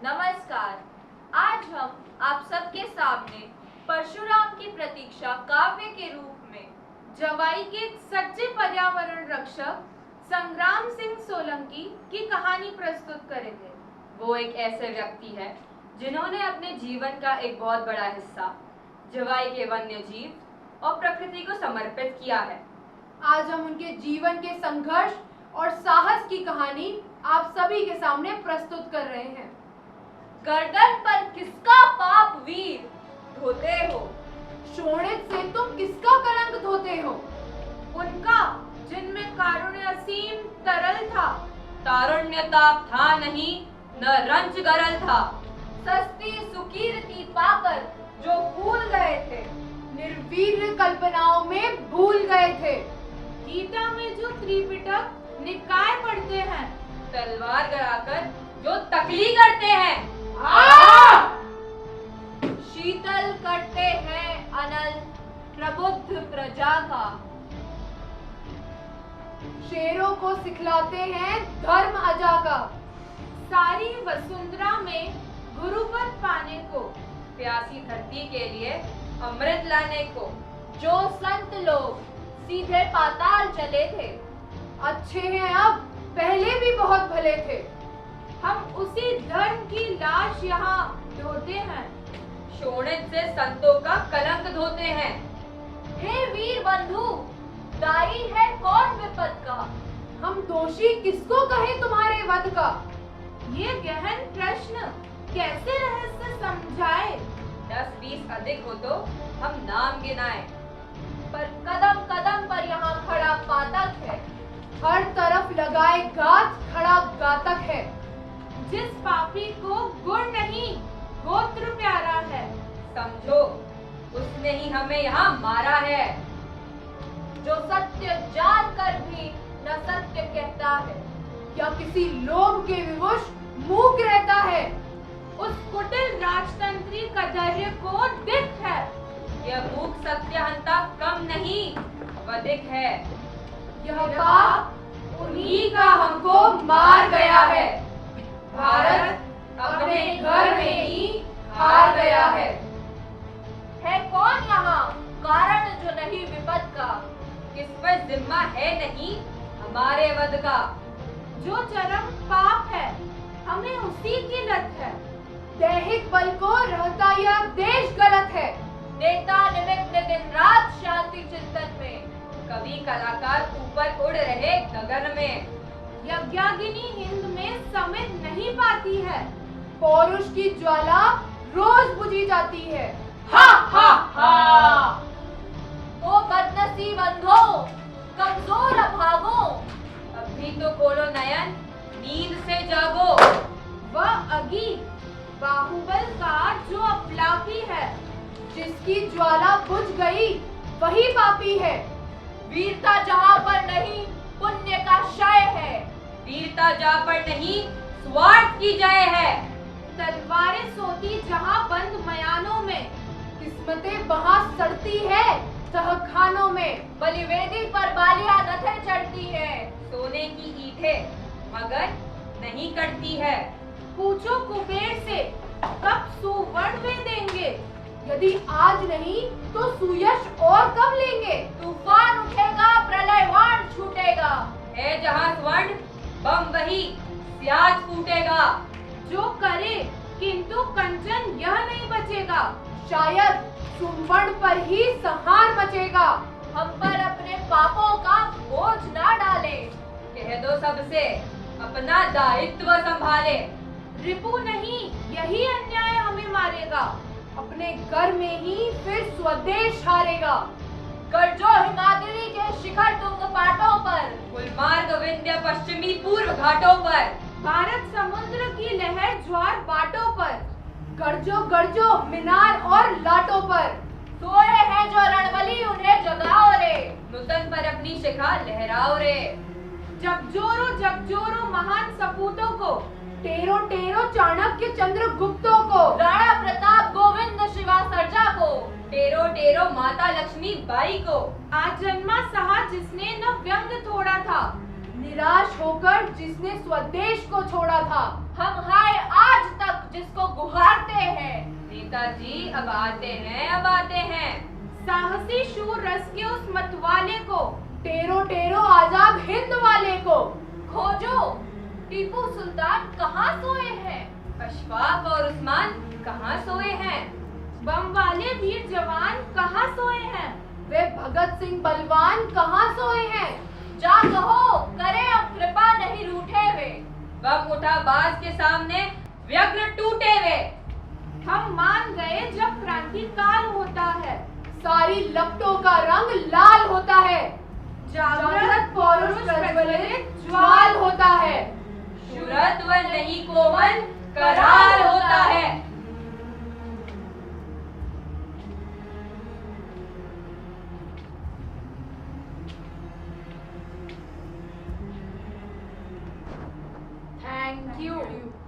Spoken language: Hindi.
नमस्कार। आज हम आप सबके सामने परशुराम की प्रतीक्षा काव्य के रूप में जवाई के सच्चे पर्यावरण रक्षक संग्राम सिंह सोलंकी की कहानी प्रस्तुत करेंगे। वो एक ऐसे व्यक्ति है जिन्होंने अपने जीवन का एक बहुत बड़ा हिस्सा जवाई के वन्य जीव और प्रकृति को समर्पित किया है। आज हम उनके जीवन के संघर्ष और साहस की कहानी आप सभी के सामने प्रस्तुत कर रहे हैं। गर्दन पर किसका पाप वीर धोते हो? शोणित से तुम किसका कलंक धोते हो? उनका जिनमें कारुण्य असीम तरल था। तारुण्य ताप था नहीं, न रंज गरल था। सस्ती सुकीर्ति पाकर जो भूल गए थे, निर्वीर्य कल्पनाओं में भूल गए थे। गीता में जो त्रिपिटक निकाय पढ़ते हैं, तलवार गड़ाकर जो तकली करते हैं, शीतल करते हैं अनल प्रबुद्ध प्रजा का। शेरों को सिखलाते हैं धर्म अजा का। सारी वसुंधरा में गुरुपद पाने को, प्यासी धरती के लिए अमृत लाने को। जो संत लोग सीधे पाताल चले थे, अच्छे हैं अब, पहले भी बहुत भले थे। हम उसी धर्म की लाश यहाँ ढोते हैं। शोणित से संतों का कलंक धोते हैं। हे वीर बंधु, दाई है कौन विपद का? हम दोषी किसको कहें तुम्हारे वध का? ये गहन प्रश्न कैसे रहस्य समझाए? 10-20 अधिक हो तो हम नाम गिनाए, पर कदम कदम पर यहाँ खड़ा पातक है। हर तरफ लगाए गात खड़ा गातक है। जिस पापी को गुण नहीं गोत्र प्यारा है, समझो उसने ही हमें यहाँ मारा है। जो सत्य जानकर भी न सत्य कहता है, या किसी लोभ के विवश मूक रहता है, उस कुटिल राजतंत्री कदर्य को दिख है। यह मूक सत्यहंता कम नहीं वधिक है। यह पाप उन्हीं का हमको मार गया है। भारत अपने घर में ही हार गया है। कौन यहाँ कारण जो नहीं विपद का? किस पर जिम्मा है नहीं हमारे वध का? जो चरम पाप है हमें उसी की लत है। दैहिक बल को रहता यह देश गलत है। नेता निमित्त दिन रात शांति चिंतन में, कवि कलाकार ऊपर उड़ रहे गगन में। यज्ञागिनी हिंद में समित नहीं पाती है। पौरुष की ज्वाला रोज बुझी जाती है। हा हा हा। ओ बदनसीब अंधो, कमजोर अभागो, अभी तो खोलो नयन, नींद से जागो। वह अगी बाहुबल का जो अपलापी है, जिसकी ज्वाला बुझ गई वही पापी है। वीरता जहाँ पर नहीं पुण्य का क्षय है। वीरता जहाँ पर नहीं स्वार्थ की जय है। तलवारें सोती जहाँ बंद मयानों में, किस्मतें वहाँ सड़ती है तहखानों में। बलिवेदी पर बालियां नथें चढ़ती है। सोने की ईंटें मगर नहीं कटती है। पूछो कुबेर से कब सुवर्ण वे देंगे? यदि आज नहीं तो सुयश और कब लेंगे? तूफान उठेगा, प्रलयवान छूटेगा। है जहाँ स्वर्ण बम वही स्याज फूटेगा। जो करे किंतु कंचन यह नहीं बचेगा। शायद सुवर्ण पर ही संहार मचेगा। हम पर अपने पापों का बोझ ना डाले। कह दो सबसे अपना दायित्व संभाले। रिपु नहीं यही अन्याय हमें मारेगा। अपने घर में ही फिर स्वदेश हारेगा। गर्जो हिमाद्री के शिखर तुंग पाटों पर, गुलमार्ग विंध्य पश्चिमी पूर्व घाटों पर, भारत समुद्र की लहर ज्वार बाटों पर, गर्जो गर्जो मीनार और लाटों पर। सोए हैं जो रणबली उन्हें जगाओ रे, नूतन पर अपनी शिखा लहराओ रे। जगजोरो महान सपूतों को, टेरो टेरो चाणक्य चंद्रगुप्तों को, राणा प्रताप गोविंद शिवा सर्जा को, टेरो टेरो माता लक्ष्मी बाई को। आज जन्मा सहा जिसने न व्यंग थोड़ा था, निराश होकर जिसने स्वदेश को छोड़ा था। हम हाय आज तक जिसको गुहारते हैं। नेताजी अब आते हैं। साहसी शूर रस के उस मतवाले को, टेरो टेरो आजाद हिंद वाले को खोजो। टीपू सुल्तान कहाँ सोए हैं? अशफाक और उस्मान कहाँ सोए हैं? बम वाले वीर जवान कहाँ सोए हैं? वे भगत सिंह बलवान कहाँ सोए हैं? जा कहो, करे अब कृपा नहीं रूठे वे। बम उठा बाज के सामने, व्यग्र टूटे वे। हम मान गए जब क्रांति काल होता है, सारी लपटों का रंग लाल होता है। जागृत पौरुष प्रज्वलित ज्वाल होता है। शूरत्व नहीं कोमल करार होता है। Thank you.